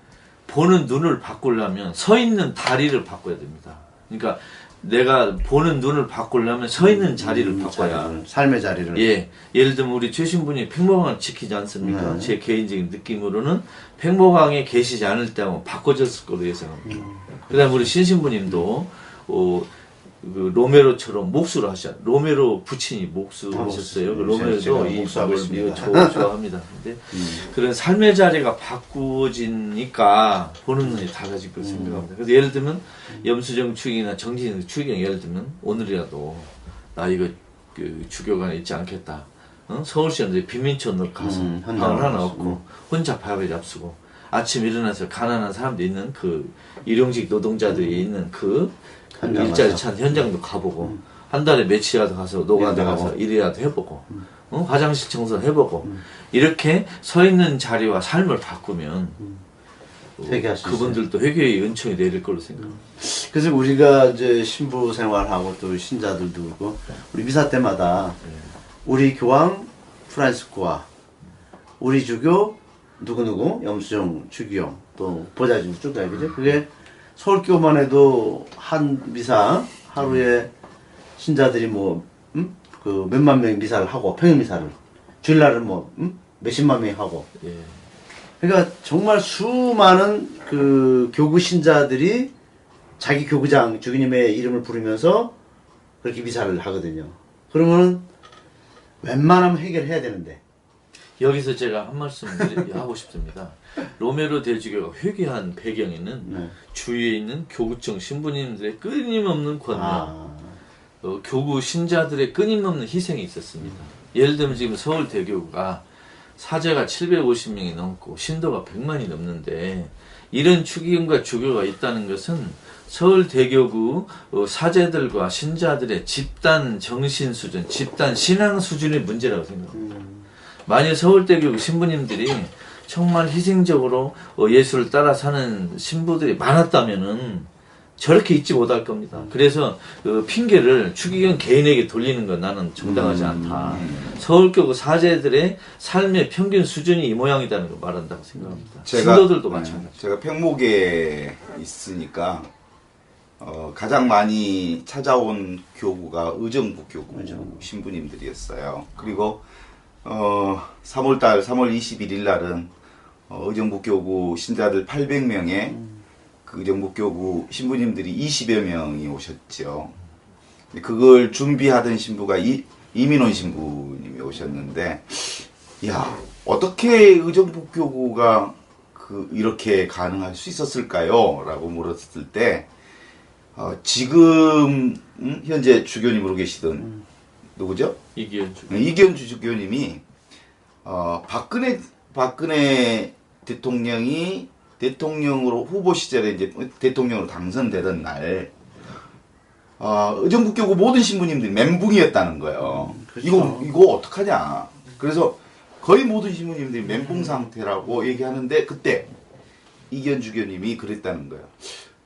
보는 눈을 바꾸려면 서 있는 다리를 바꿔야 됩니다. 그러니까 내가 보는 눈을 바꾸려면 서 있는 자리를 바꿔야. 자리를, 삶의 자리를. 예. 예를 들면 우리 최신분이 팽모강을 지키지 않습니까? 네. 제 개인적인 느낌으로는 팽모강에 계시지 않을 때 하면 바꿔졌을 거로 예상합니다. 그다음에 우리 신신부님도 그 로메로처럼 목수를 하셨. 로메로 부친이 목수 하셨어요. 그 로메로도 제가 이 목수하고 걸 있습니다. 좋아합니다. 근데 그런 삶의 자리가 바꾸어지니까 보는 눈이 달라질 걸 생각합니다. 그래서 예를 들면 염수정 추기나 정진석 추기경 예를 들면 오늘이라도 나 이거 그 주교관에 있지 않겠다. 서울시한테 빈민촌으로 가서 현장을 방을 하나 가서, 얻고 혼자 밥을 잡수고 아침 일어나서 가난한 사람들 있는 그 일용직 노동자들이 있는 그 현장 일자리 가서. 찬 현장도 가보고 한 달에 며칠이라도 가서 노가다 일하고. 가서 일이라도 해보고 화장실 청소 해보고 이렇게 서 있는 자리와 삶을 바꾸면 회개할 수 그분들도 회개의 은총이 내릴 걸로 생각합니다. 그래서 우리가 이제 신부 생활하고 또 신자들도 그렇고 우리 미사 때마다 우리 교황 프란시스코와 우리 주교 누구누구 염수정 주기영 또 보좌주교 쭉 가요. 그죠? 그게 서울교만 해도 한 미사 하루에 신자들이 그 몇만 명이 미사를 하고 평일 미사를 주일날은 몇십만 명이 하고 예. 그러니까 정말 수많은 그 교구 신자들이 자기 교구장 주기님의 이름을 부르면서 그렇게 미사를 하거든요. 그러면 웬만하면 해결해야 되는데 여기서 제가 한 말씀 하고 싶습니다. 로메로 대주교가 회개한 배경에는 네. 주위에 있는 교구청 신부님들의 끊임없는 권면, 교구 신자들의 끊임없는 희생이 있었습니다. 예를 들면 지금 서울대교구가 사제가 750명이 넘고 신도가 100만이 넘는데 이런 추기경과 주교가 있다는 것은 서울대교구 사제들과 신자들의 집단 정신 수준, 집단 신앙 수준의 문제라고 생각합니다. 만일 서울대교구 신부님들이 정말 희생적으로 예수를 따라 사는 신부들이 많았다면은 저렇게 잊지 못할 겁니다. 그래서 그 핑계를 추기경 개인에게 돌리는 건 나는 정당하지 않다. 서울교구 사제들의 삶의 평균 수준이 이 모양이라는 걸 말한다고 생각합니다. 신도들도 마찬가지. 제가 팽목에 있으니까 가장 많이 찾아온 교구가 의정부 교구 신부님들이었어요. 그리고 3월 21일 날은 의정부 교구 신자들 800명에 그 의정부 교구 신부님들이 20여 명이 오셨죠. 그걸 준비하던 신부가 이민원 신부님이 오셨는데, 야, 어떻게 의정부 교구가 이렇게 가능할 수 있었을까요? 라고 물었을 때, 지금, 현재 주교님으로 계시던, 누구죠? 이기현 주교. 이기현 주교님이, 박근혜 대통령이 대통령으로 후보 시절에 이제 대통령으로 당선되던 날, 의정부교구 모든 신부님들이 멘붕이었다는 거예요. 그렇죠. 이거 어떡하냐. 그래서 거의 모든 신부님들이 멘붕 상태라고 얘기하는데 그때 이기현 주교님이 그랬다는 거예요.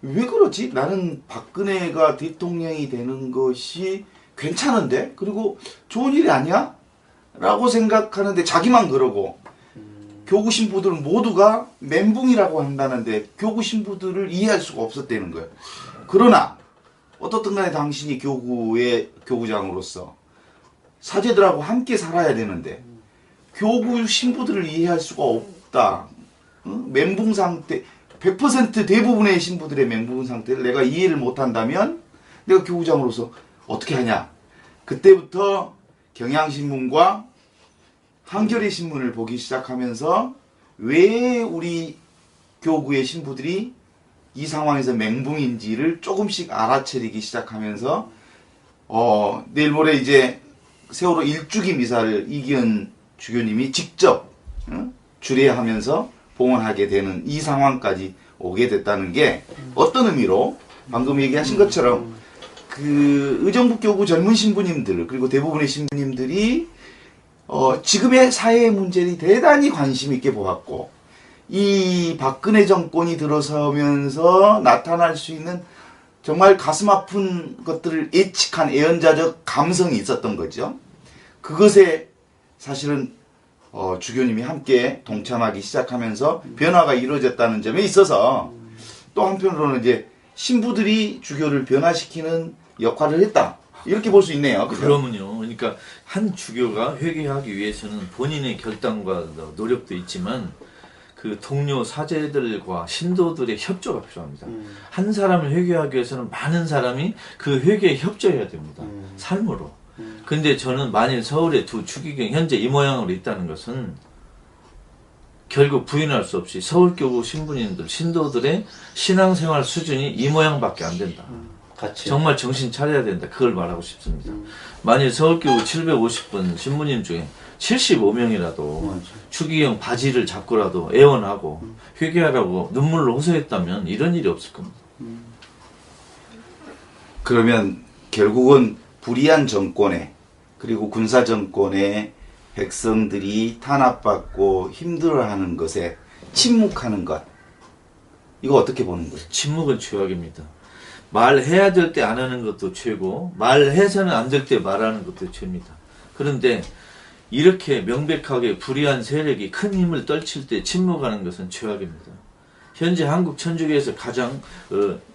왜 그러지? 나는 박근혜가 대통령이 되는 것이 괜찮은데? 그리고 좋은 일이 아니야? 라고 생각하는데 자기만 그러고 교구 신부들은 모두가 멘붕이라고 한다는데 교구 신부들을 이해할 수가 없었다는 거예요. 그러나 어떻든 간에 당신이 교구의 교구장으로서 사제들하고 함께 살아야 되는데 교구 신부들을 이해할 수가 없다. 멘붕 상태, 100% 대부분의 신부들의 멘붕 상태를 내가 이해를 못한다면 내가 교구장으로서 어떻게 하냐. 그때부터 경향신문과 한겨레 신문을 보기 시작하면서 왜 우리 교구의 신부들이 이 상황에서 멘붕인지를 조금씩 알아차리기 시작하면서 내일 모레 이제 세월호 일주기 미사를 이기현 주교님이 직접 주례하면서 봉헌하게 되는 이 상황까지 오게 됐다는 게 어떤 의미로 방금 얘기하신 것처럼 그 의정부 교구 젊은 신부님들 그리고 대부분의 신부님들이 지금의 사회 문제に대단히 관심 있게 보았고 이 박근혜 정권이 들어서면서 나타날 수 있는 정말 가슴 아픈 것들을 예측한 애연자적 감성이 있었던 거죠. 그것에 사실은 주교님이 함께 동참하기 시작하면서 변화가 이루어졌다는 점에 있어서 또 한편으로는 이제 신부들이 주교를 변화시키는 역할을 했다. 이렇게 볼 수 있네요. 그죠? 그러면요. 그러니까 한 주교가 회개하기 위해서는 본인의 결단과 노력도 있지만 그 동료 사제들과 신도들의 협조가 필요합니다. 한 사람을 회개하기 위해서는 많은 사람이 그 회개에 협조해야 됩니다. 삶으로. 근데 저는 만일 서울에 두 추기경 현재 이 모양으로 있다는 것은 결국 부인할 수 없이 서울교구 신부님들, 신도들의 신앙생활 수준이 이 모양밖에 안 된다. 같이. 정말 정신 차려야 된다. 그걸 말하고 싶습니다. 만일 서울교구 750분 신부님 중에 75명이라도 추기경 바지를 잡고라도 애원하고 회개하라고 눈물로 호소했다면 이런 일이 없을 겁니다. 그러면 결국은 불의한 정권에 그리고 군사 정권의 백성들이 탄압받고 힘들어하는 것에 침묵하는 것 이거 어떻게 보는 거예요? 침묵은 죄악입니다. 말해야 될 때 안 하는 것도 죄고 말해서는 안 될 때 말하는 것도 죄입니다. 그런데 이렇게 명백하게 불의한 세력이 큰 힘을 떨칠 때 침묵하는 것은 죄악입니다. 현재 한국 천주교에서 가장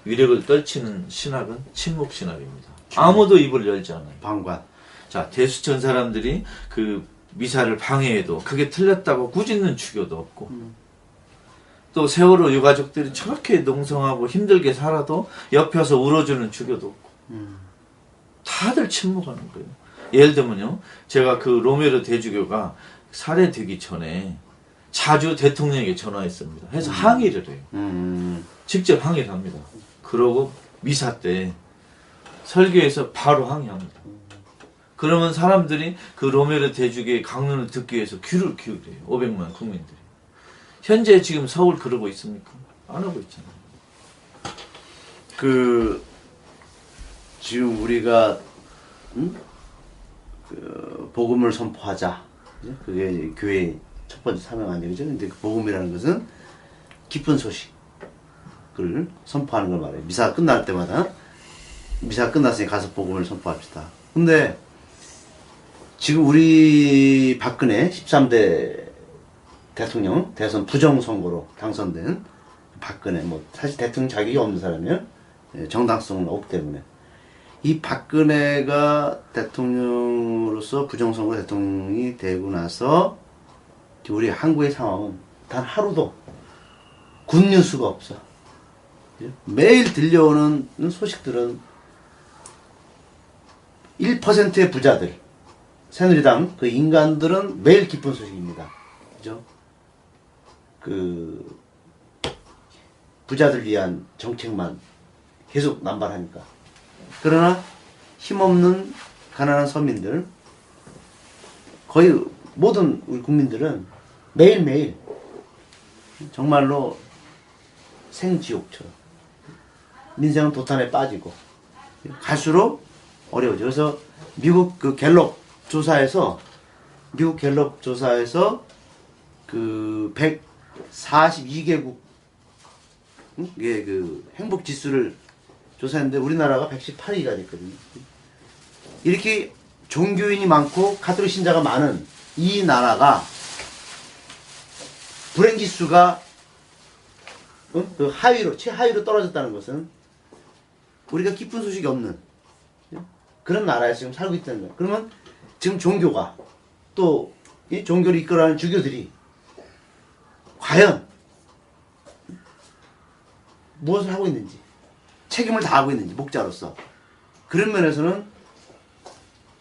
위력을 떨치는 신학은 침묵 신학입니다. 아무도 입을 열지 않아요. 방관. 자, 대수천 사람들이 그 미사를 방해해도 그게 틀렸다고 꾸짖는 주교도 없고 또 세월호 유가족들이 저렇게 농성하고 힘들게 살아도 옆에서 울어주는 주교도 없고 다들 침묵하는 거예요. 예를 들면요, 제가 그 로메로 대주교가 살해되기 전에 자주 대통령에게 전화했습니다. 해서 항의를 해요. 직접 항의를 합니다. 그러고 미사 때 설교에서 바로 항의합니다. 그러면 사람들이 그 로메로 대주교의 강론을 듣기 위해서 귀를 기울여요. 500만 국민들이. 현재 지금 서울 그러고 있습니까? 안 하고 있잖아요. 지금 우리가 복음을 선포하자. 그게 교회의 첫 번째 사명 아니죠. 근데 그 복음이라는 것은 기쁜 소식을 선포하는 걸 말해요. 미사가 끝날 때마다 미사 끝났으니 가서 복음을 선포합시다. 근데 지금 우리 박근혜 13대 대통령 대선 부정선거로 당선된 박근혜, 사실 대통령 자격이 없는 사람이에요. 정당성은 없기 때문에. 이 박근혜가 대통령으로서 부정선거 대통령이 되고 나서 우리 한국의 상황은 단 하루도 굿뉴스가 없어. 매일 들려오는 소식들은 1%의 부자들, 새누리당 그 인간들은 매일 기쁜 소식입니다. 그죠? 부자들 위한 정책만 계속 남발하니까. 그러나 힘없는 가난한 서민들, 거의 모든 우리 국민들은 매일매일 정말로 생지옥처럼 민생은 도탄에 빠지고 갈수록 어려워져. 그래서 미국 그 갤럽 조사에서 그 142개국 이게 그 행복 지수를 조사했는데 우리나라가 118위가 됐거든요. 이렇게 종교인이 많고 가톨릭 신자가 많은 이 나라가 불행 지수가 그 최하위로 떨어졌다는 것은 우리가 기쁜 소식이 없는 그런 나라에서 지금 살고 있다는 거예요. 그러면 지금 종교가 또 이 종교를 이끌어가는 주교들이 과연 무엇을 하고 있는지, 책임을 다하고 있는지, 목자로서 그런 면에서는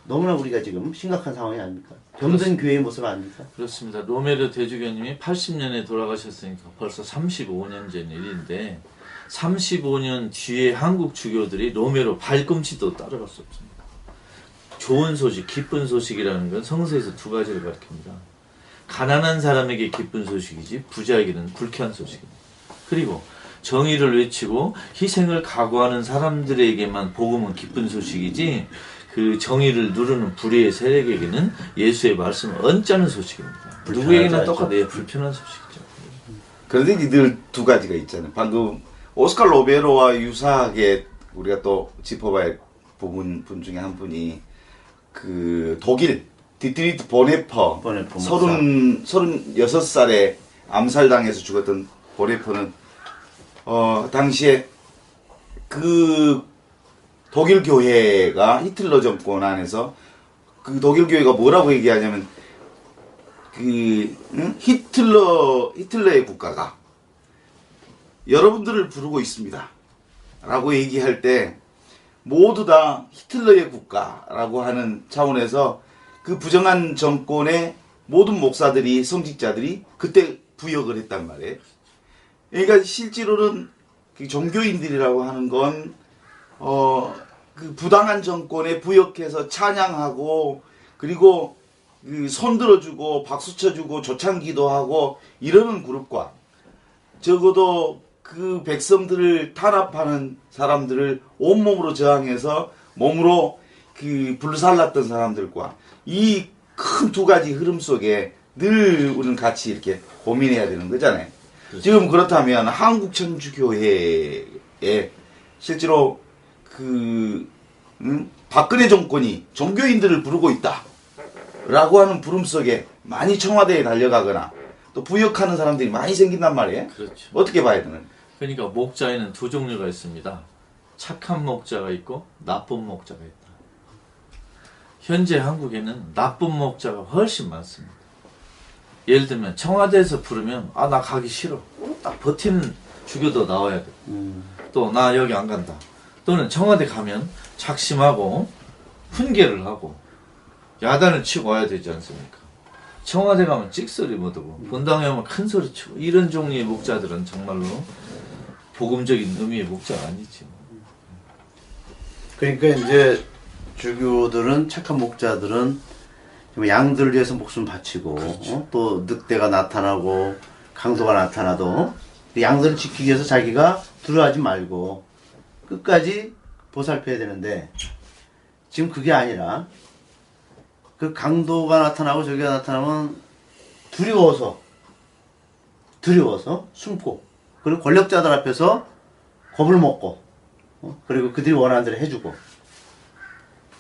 너무나 우리가 지금 심각한 상황이 아닙니까? 병든 교회의 모습 아닙니까? 그렇습니다. 로메르 대주교님이 80년에 돌아가셨으니까 벌써 35년 전 일인데 35년 뒤에 한국 주교들이 로메로 발꿈치도 따라갈 수 없습니다. 좋은 소식, 기쁜 소식이라는 건 성서에서 두 가지를 가르칩니다. 가난한 사람에게 기쁜 소식이지 부자에게는 불쾌한 소식입니다. 그리고 정의를 외치고 희생을 각오하는 사람들에게만 복음은 기쁜 소식이지 그 정의를 누르는 불의의 세력에게는 예수의 말씀은 언짢은 소식입니다. 누구에게나 똑같아요. 불편한 소식이죠. 그런데 늘 두 가지가 있잖아요. 방금 오스카 로베로와 유사하게 우리가 또 짚어봐야 할 분 중에 한 분이 그 독일 디트리트 보네퍼 36살에 암살당해서 죽었던 보네퍼는 당시에 그 독일 교회가 히틀러 정권 안에서 그 독일 교회가 뭐라고 얘기하냐면 히틀러의 국가가 여러분들을 부르고 있습니다. 라고 얘기할 때 모두 다 히틀러의 국가라고 하는 차원에서 그 부정한 정권의 모든 목사들이 성직자들이 그때 부역을 했단 말이에요. 그러니까 실제로는 그 종교인들이라고 하는 건 그 부당한 정권에 부역해서 찬양하고 그리고 그 손들어주고 박수 쳐주고 조창기도 하고 이러는 그룹과 적어도 그 백성들을 탄압하는 사람들을 온몸으로 저항해서 몸으로 그 불살랐던 사람들과 이 큰 두 가지 흐름 속에 늘 우리는 같이 이렇게 고민해야 되는 거잖아요. 그렇죠. 지금 그렇다면 한국천주교회에 실제로 박근혜 정권이 종교인들을 부르고 있다라고 하는 부름 속에 많이 청와대에 달려가거나 또 부역하는 사람들이 많이 생긴단 말이에요. 그렇죠. 어떻게 봐야 되는? 그러니까 목자에는 두 종류가 있습니다. 착한 목자가 있고 나쁜 목자가 있다. 현재 한국에는 나쁜 목자가 훨씬 많습니다. 예를 들면 청와대에서 부르면 나 가기 싫어. 딱 버티는 주교도 나와야 돼. 또 나 여기 안 간다. 또는 청와대 가면 작심하고 훈계를 하고 야단을 치고 와야 되지 않습니까? 청와대 가면 찍소리 못하고 본당에 오면 큰 소리 치고 이런 종류의 목자들은 정말로 복음적인 의미의 목자가 아니죠. 그러니까 이제 주교들은 착한 목자들은 양들을 위해서 목숨 바치고 그렇죠. 또 늑대가 나타나고 강도가 나타나도 양들을 지키기 위해서 자기가 두려워하지 말고 끝까지 보살펴야 되는데 지금 그게 아니라 그 강도가 나타나고 저기가 나타나면 두려워서 숨고 그리고 권력자들 앞에서 겁을 먹고 그리고 그들이 원하는 대로 해주고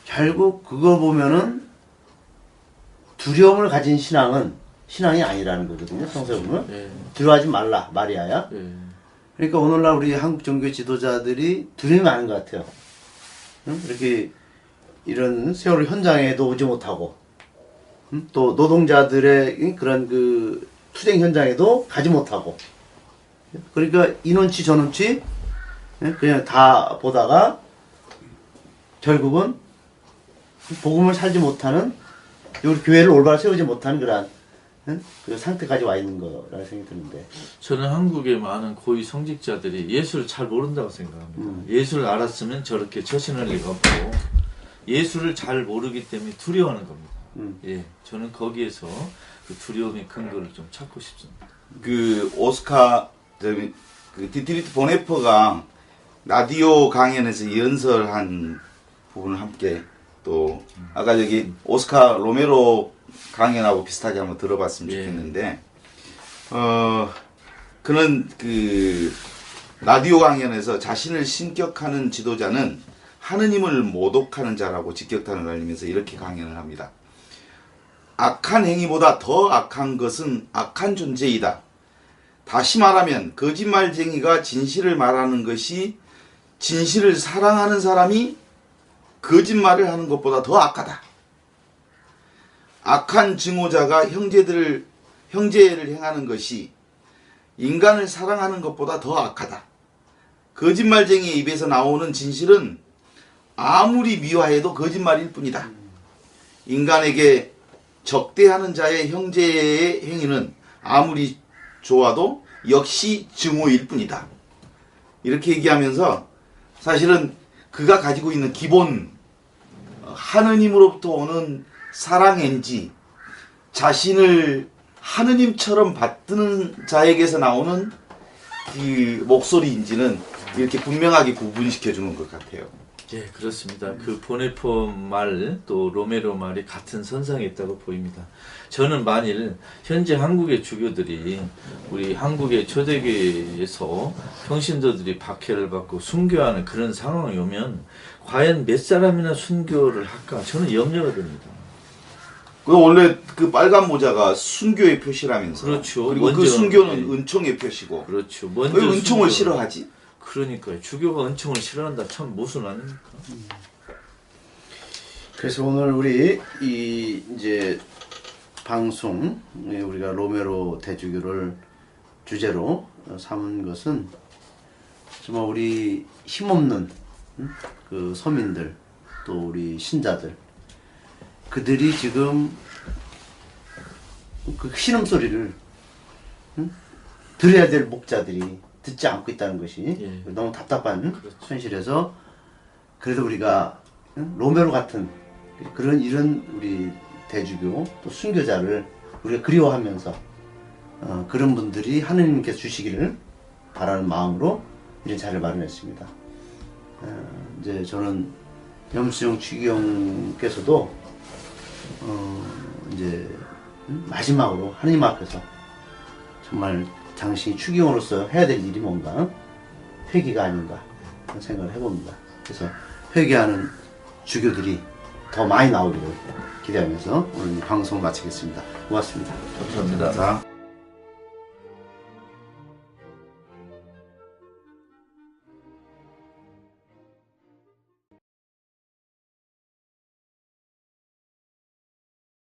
결국 그거 보면은 두려움을 가진 신앙이 아니라는 거거든요. 성서에 보면 네. 두려워하지 말라 마리아야. 네. 그러니까 오늘날 우리 한국 종교 지도자들이 두려움이 많은 것 같아요. 이렇게 이런 세월호 현장에도 오지 못하고 또 노동자들의 그런 그 투쟁 현장에도 가지 못하고 그러니까 이 눈치 저 눈치 그냥 다 보다가 결국은 복음을 살지 못하는 우리 교회를 올바로 세우지 못하는 그런 그 상태까지 와 있는 거라고 생각이 드는데. 저는 한국의 많은 고위 성직자들이 예수를 잘 모른다고 생각합니다. 예수를 알았으면 저렇게 처신할 리가 없고 예수를 잘 모르기 때문에 두려워하는 겁니다. 예, 저는 거기에서 그 두려움의 근거를 좀 찾고 싶습니다. 그 오스카 그 디트리트 보네퍼가 라디오 강연에서 연설한 부분을 함께 또 아까 저기 오스카 로메로 강연하고 비슷하게 한번 들어봤으면 예. 좋겠는데 그는 그 라디오 강연에서 자신을 신격하는 지도자는 하느님을 모독하는 자라고 직격탄을 날리면서 이렇게 강연을 합니다. 악한 행위보다 더 악한 것은 악한 존재이다. 다시 말하면 거짓말쟁이가 진실을 말하는 것이 진실을 사랑하는 사람이 거짓말을 하는 것보다 더 악하다. 악한 증오자가 형제를 행하는 것이 인간을 사랑하는 것보다 더 악하다. 거짓말쟁이의 입에서 나오는 진실은 아무리 미화해도 거짓말일 뿐이다. 인간에게 적대하는 자의 형제의 행위는 아무리 좋아도 역시 증오일 뿐이다. 이렇게 얘기하면서 사실은 그가 가지고 있는 기본 하느님으로부터 오는 사랑인지 자신을 하느님처럼 받드는 자에게서 나오는 그 목소리인지는 이렇게 분명하게 구분시켜 주는 것 같아요. 예, 그렇습니다. 그 보네포 말, 또 로메로 말이 같은 선상에 있다고 보입니다. 저는 만일 현재 한국의 주교들이 우리 한국의 초대교회에서 평신도들이 박해를 받고 순교하는 그런 상황이 오면 과연 몇 사람이나 순교를 할까? 저는 염려가 됩니다. 그 원래 그 빨간 모자가 순교의 표시라면서. 그렇죠. 그리고 그 먼저, 순교는 예. 은총의 표시고. 그렇죠. 왜 은총을 싫어하지? 그러니까요. 주교가 은총을 싫어한다. 참 모순 아닙니까? 그래서 오늘 우리 이 이제 방송 우리가 로메로 대주교를 주제로 삼은 것은 정말 우리 힘없는 그 서민들 또 우리 신자들 그들이 지금 그 신음소리를 들어야 될 목자들이 듣지 않고 있다는 것이 예. 너무 답답한 그렇죠. 현실에서 그래도 우리가 로메로 같은 이런 우리 대주교 또 순교자를 우리가 그리워하면서 그런 분들이 하느님께서 주시기를 바라는 마음으로 이런 자리를 마련했습니다. 이제 저는 염수영 추기경께서도 이제 마지막으로 하느님 앞에서 정말 당신이 추기경으로서 해야 될 일이 뭔가 회개가 아닌가 그런 생각을 해봅니다. 그래서 회개하는 주교들이 더 많이 나오기를 기대하면서 오늘 방송을 마치겠습니다. 고맙습니다. 감사합니다. 자.